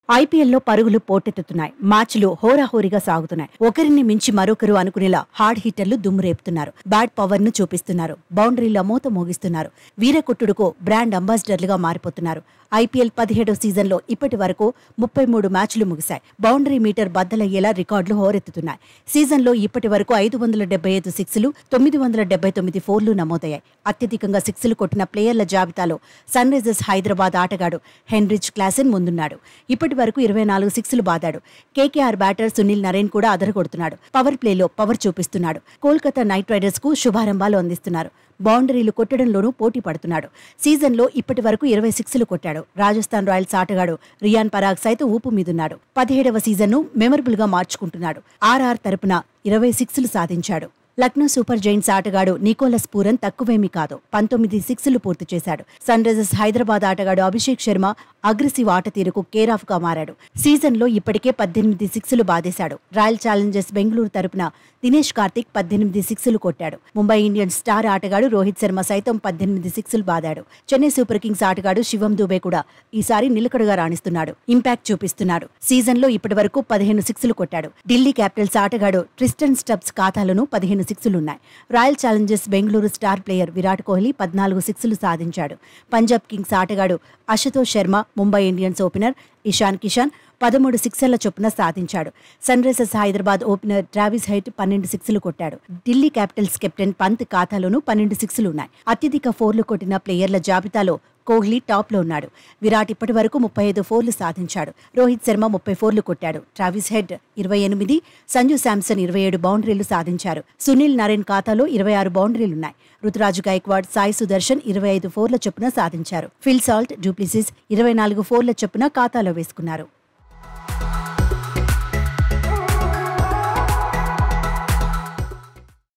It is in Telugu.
ఐపీఎల్లో పరుగులు పోటెత్తుతున్నాయి. మ్యాచ్లు హోరాహోరీగా సాగుతున్నాయి. ఒకరిని మించి మరొకరు అనుకునేలా హార్డ్ హిట్టర్లు దుమ్మురేపుతున్నారు. బ్యాట్ పవర్ ను చూపిస్తున్నారు. బౌండరీల మోత మోగిస్తున్నారు. వీరకుట్టుడుకో బ్రాండ్ అంబాసిడర్లుగా మారిపోతున్నారు. ఐపీఎల్ 17వ సీజన్లో ఇప్పటి వరకు 33 మ్యాచ్లు ముగిశాయి. బౌండరీ మీటర్ బద్దలయ్యేలా రికార్డులు హోరెత్తుతున్నాయి. సీజన్లో ఇప్పటి వరకు 575 సిక్స్లు, 979 ఫోర్లు నమోదయ్యాయి. అత్యధికంగా సిక్స్లు కొట్టిన ప్లేయర్ల జాబితాలో సన్ రైజర్స్ హైదరాబాద్ ఆటగాడు హెన్రిచ్ క్లాసెన్ ముందున్నాడు. ఇప్పటి వరకు 24 సిక్స్లు బాదాడు. కేకేఆర్ బ్యాటర్ సునీల్ నరేన్ కూడా అదరగొడుతున్నాడు. పవర్ ప్లేలో పవర్ చూపిస్తున్నాడు. కోల్కతా నైట్ రైడర్స్ కు శుభారంభాలు అందిస్తున్నారు. బౌండరీలు కొట్టడంలోనూ పోటీ పడుతున్నాడు. సీజన్లో ఇప్పటి వరకు 20 సిక్స్లు కొట్టాడు. రాజస్థాన్ రాయల్స్ ఆటగాడు రియాన్ పరాగ్ సైతం ఊపు మీదున్నాడు. 17వ సీజన్ను మెమరబుల్ గా మార్చుకుంటున్నాడు. ఆర్ఆర్ తరపున 20 సిక్స్లు సాధించాడు. లక్నో సూపర్ జైంట్స్ ఆటగాడు నికోలస్ పూరన్ తక్కువేమీ కాదు. 19 సిక్స్లు పూర్తి చేశాడు. సన్ రైజర్స్ హైదరాబాద్ ఆటగాడు అభిషేక్ శర్మ అగ్రెసివ్ ఆట తీరుకు కేరాఫ్ గా మారాడు. సీజన్లో ఇప్పటికే 18 సిక్స్లు బాదేశాడు. రాయల్ ఛాలెంజర్స్ బెంగళూరు తరపున దినేష్ కార్తిక్ 18 సిక్స్లు కొట్టాడు. ముంబై ఇండియన్స్ స్టార్ ఆటగాడు రోహిత్ శర్మ సైతం 18 సిక్స్లు బాదాడు. చెన్నై సూపర్ కింగ్స్ ఆటగాడు శివం దుబే కూడా ఈసారి నిలకడగా రాణిస్తున్నాడు. ఇంపాక్ట్ చూపిస్తున్నాడు. సీజన్లో ఇప్పటి వరకు 15 సిక్స్లు కొట్టాడు. ఢిల్లీ క్యాపిటల్స్ ఆటగాడు ట్రిస్టన్ స్టబ్స్ ఖాతాలోనూ 15 సిక్స్లున్నాయి. Royal Challengers Bengaluru star player Virat Kohli 14 సిక్స్లు సాధించాడు. పంజాబ్ కింగ్స్ ఆటగాడు అశుతోష్ శర్మ, ముంబై ఇండియన్స్ ఓపెనర్ ఇషాన్ కిషాన్ 13 సిక్సర్ల చొప్పున సాధించాడు. Sunrisers Hyderabad opener Travis Head 12 సిక్స్లు కొట్టాడు. ఢిల్లీ క్యాపిటల్స్ కెప్టెన్ పంత్ ఖాతాలోనూ 12 సిక్స్లున్నాయి. అత్యధిక ఫోర్లు కొట్టిన ప్లేయర్ల జాబితాలో కోహ్లీ టాప్లో ఉన్నాడు. విరాట్ ఇప్పటి వరకు 35 ఫోర్లు సాధించాడు. రోహిత్ శర్మ 30 ఫోర్లు కొట్టాడు. ట్రావిస్ హెడ్ 28, సంజు శాంసన్ 27 బౌండరీలు సాధించారు. సునీల్ నరేన్ ఖాతాలో 26 బౌండరీలున్నాయి. రుతురాజు గైక్వాడ్, సాయి సుదర్శన్ 25 ఫోర్ల చొప్పున సాధించారు. ఫిల్ సాల్ట్, డూప్లిసిస్ 24 ఫోర్ల చొప్పున ఖాతాలో వేసుకున్నారు.